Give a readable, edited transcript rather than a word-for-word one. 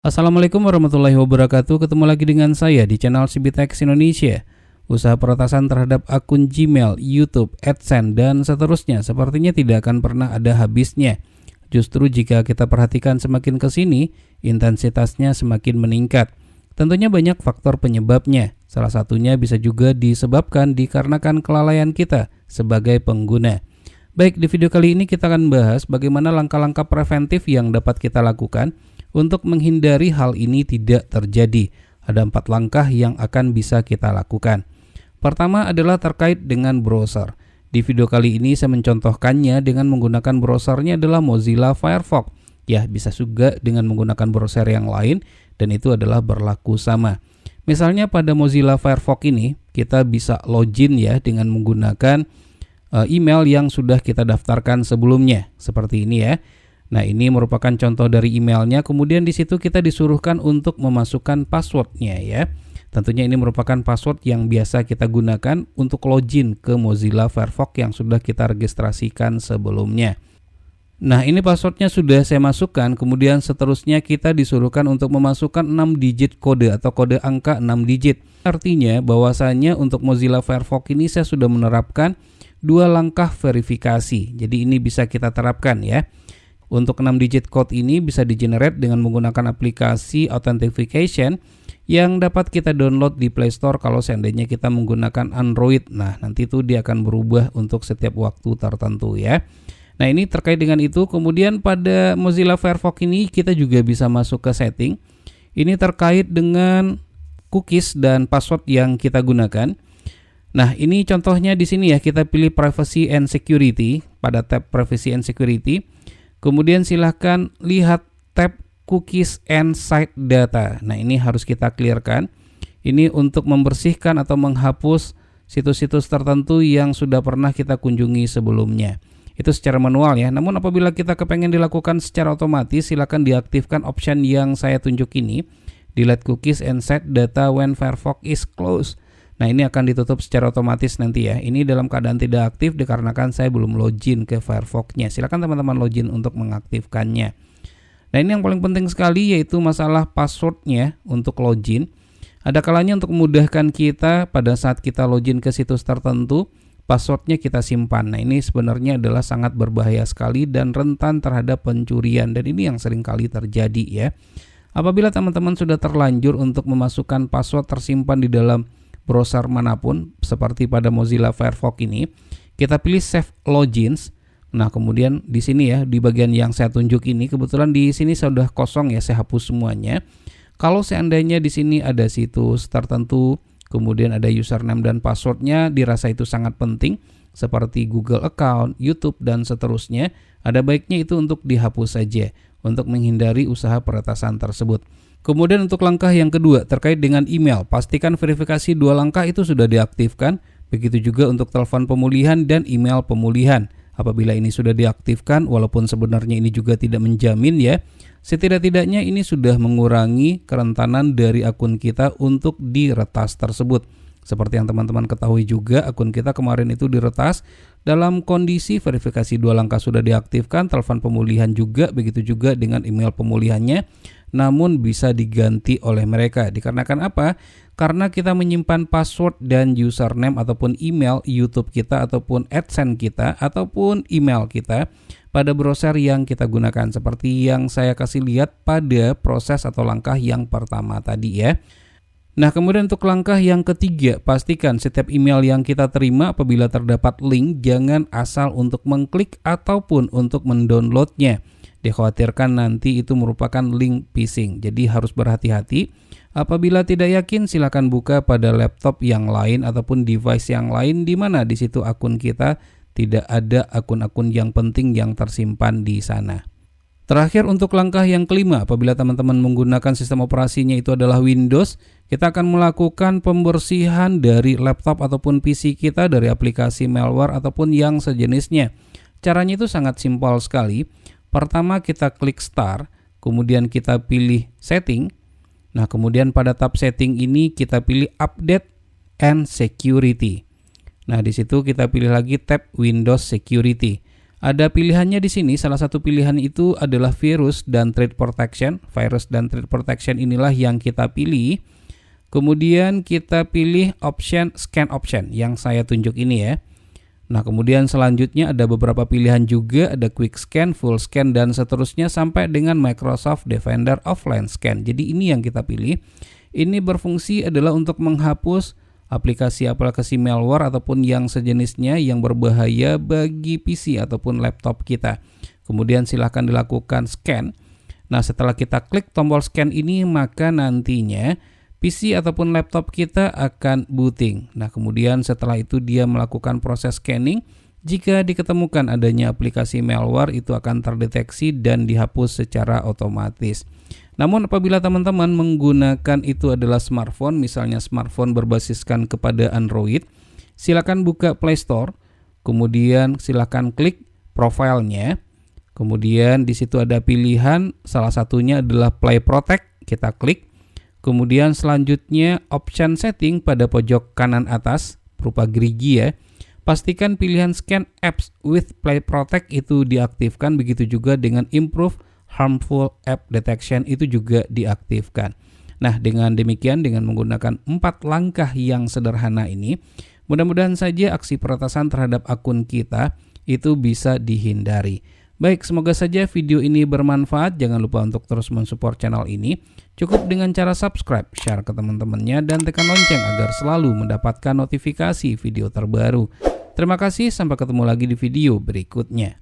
Assalamualaikum warahmatullahi wabarakatuh. Ketemu lagi dengan saya di channel Cibitex Indonesia. Usaha peretasan terhadap akun Gmail, YouTube, AdSense, dan seterusnya sepertinya tidak akan pernah ada habisnya. Justru jika kita perhatikan semakin ke sini, intensitasnya semakin meningkat. Tentunya banyak faktor penyebabnya. Salah satunya bisa juga disebabkan dikarenakan kelalaian kita sebagai pengguna. Baik, di video kali ini kita akan bahas bagaimana langkah-langkah preventif yang dapat kita lakukan untuk menghindari hal ini tidak terjadi. Ada 4 langkah yang akan bisa kita lakukan. Pertama adalah terkait dengan browser. Di video kali ini saya mencontohkannya dengan menggunakan browsernya adalah Mozilla Firefox. Ya, bisa juga dengan menggunakan browser yang lain dan itu adalah berlaku sama. Misalnya pada Mozilla Firefox ini kita bisa login ya dengan menggunakan email yang sudah kita daftarkan sebelumnya. Seperti ini ya. Nah, ini merupakan contoh dari emailnya, kemudian di situ kita disuruhkan untuk memasukkan passwordnya ya. Tentunya ini merupakan password yang biasa kita gunakan untuk login ke Mozilla Firefox yang sudah kita registrasikan sebelumnya. Nah, ini passwordnya sudah saya masukkan, kemudian seterusnya kita disuruhkan untuk memasukkan 6 digit kode atau kode angka 6 digit. Artinya bahwasanya untuk Mozilla Firefox ini saya sudah menerapkan 2 langkah verifikasi. Jadi ini bisa kita terapkan ya. Untuk 6 digit code ini bisa di-generate dengan menggunakan aplikasi Authentication yang dapat kita download di Play Store kalau seandainya kita menggunakan Android. Nah, nanti itu dia akan berubah untuk setiap waktu tertentu ya. Nah, ini terkait dengan itu. Kemudian pada Mozilla Firefox ini kita juga bisa masuk ke setting. Ini terkait dengan cookies dan password yang kita gunakan. Nah, ini contohnya di sini ya, kita pilih Privacy and Security pada tab Privacy and Security. Kemudian silahkan lihat tab Cookies and Site Data. Nah, ini harus kita clearkan. Ini untuk membersihkan atau menghapus situs-situs tertentu yang sudah pernah kita kunjungi sebelumnya. Itu secara manual ya. Namun apabila kita kepengen dilakukan secara otomatis, silahkan diaktifkan option yang saya tunjuk ini. Delete Cookies and Site Data when Firefox is closed. Nah, ini akan ditutup secara otomatis nanti ya. Ini dalam keadaan tidak aktif dikarenakan saya belum login ke Firefox-nya. Silakan teman-teman login untuk mengaktifkannya. Nah, ini yang paling penting sekali yaitu masalah password-nya untuk login. Ada kalanya untuk memudahkan kita pada saat kita login ke situs tertentu, password-nya kita simpan. Nah, ini sebenarnya adalah sangat berbahaya sekali dan rentan terhadap pencurian dan ini yang sering kali terjadi ya. Apabila teman-teman sudah terlanjur untuk memasukkan password tersimpan di dalam browser manapun seperti pada Mozilla Firefox ini, kita pilih Save Logins. Nah, kemudian di sini ya, di bagian yang saya tunjuk ini kebetulan di sini sudah kosong ya, saya hapus semuanya. Kalau seandainya di sini ada situs tertentu, kemudian ada username dan passwordnya dirasa itu sangat penting seperti Google account, YouTube dan seterusnya, ada baiknya itu untuk dihapus saja untuk menghindari usaha peretasan tersebut. Kemudian untuk langkah yang kedua terkait dengan email, pastikan verifikasi 2 langkah itu sudah diaktifkan. Begitu juga untuk telepon pemulihan dan email pemulihan. Apabila ini sudah diaktifkan, walaupun sebenarnya ini juga tidak menjamin ya, setidak-tidaknya ini sudah mengurangi kerentanan dari akun kita untuk diretas tersebut. Seperti yang teman-teman ketahui juga, akun kita kemarin itu diretas dalam kondisi verifikasi 2 langkah sudah diaktifkan, telepon pemulihan juga, begitu juga dengan email pemulihannya. Namun bisa diganti oleh mereka. Dikarenakan apa? Karena kita menyimpan password dan username ataupun email YouTube kita ataupun AdSense kita ataupun email kita pada browser yang kita gunakan seperti yang saya kasih lihat pada proses atau langkah yang pertama tadi ya. Nah, kemudian untuk langkah yang ketiga, pastikan setiap email yang kita terima apabila terdapat link jangan asal untuk mengklik ataupun untuk mendownloadnya. Dikhawatirkan nanti itu merupakan link phishing. Jadi harus berhati-hati. Apabila tidak yakin, silakan buka pada laptop yang lain ataupun device yang lain di mana di situ akun kita tidak ada akun-akun yang penting yang tersimpan di sana. Terakhir untuk langkah yang kelima, apabila teman-teman menggunakan sistem operasinya itu adalah Windows, kita akan melakukan pembersihan dari laptop ataupun PC kita dari aplikasi malware ataupun yang sejenisnya. Caranya itu sangat simpel sekali. Pertama kita klik Start, kemudian kita pilih Setting. Nah, kemudian pada tab Setting ini kita pilih Update and Security. Nah, di situ kita pilih lagi tab Windows Security. Ada pilihannya di sini, salah satu pilihan itu adalah virus dan threat protection. Virus dan threat protection inilah yang kita pilih. Kemudian kita pilih option scan option yang saya tunjuk ini ya. Nah, kemudian selanjutnya ada beberapa pilihan juga, ada quick scan, full scan, dan seterusnya sampai dengan Microsoft Defender Offline Scan. Jadi ini yang kita pilih. Ini berfungsi adalah untuk menghapus aplikasi-aplikasi malware ataupun yang sejenisnya yang berbahaya bagi PC ataupun laptop kita. Kemudian silahkan dilakukan scan. Nah, setelah kita klik tombol scan ini, maka nantinya PC ataupun laptop kita akan booting. Nah, kemudian setelah itu dia melakukan proses scanning. Jika diketemukan adanya aplikasi malware, itu akan terdeteksi dan dihapus secara otomatis. Namun apabila teman-teman menggunakan itu adalah smartphone, misalnya smartphone berbasiskan kepada Android, silakan buka Play Store, kemudian silakan klik profilnya. Kemudian di situ ada pilihan, salah satunya adalah Play Protect, kita klik. Kemudian selanjutnya option setting pada pojok kanan atas berupa gerigi ya. Pastikan pilihan scan apps with Play Protect itu diaktifkan, begitu juga dengan improve harmful app detection itu juga diaktifkan. Nah, dengan demikian dengan menggunakan 4 langkah yang sederhana ini, mudah-mudahan saja aksi peretasan terhadap akun kita itu bisa dihindari. Baik, semoga saja video ini bermanfaat. Jangan lupa untuk terus mensupport channel ini. Cukup dengan cara subscribe, share ke teman-temannya, dan tekan lonceng agar selalu mendapatkan notifikasi video terbaru. Terima kasih, sampai ketemu lagi di video berikutnya.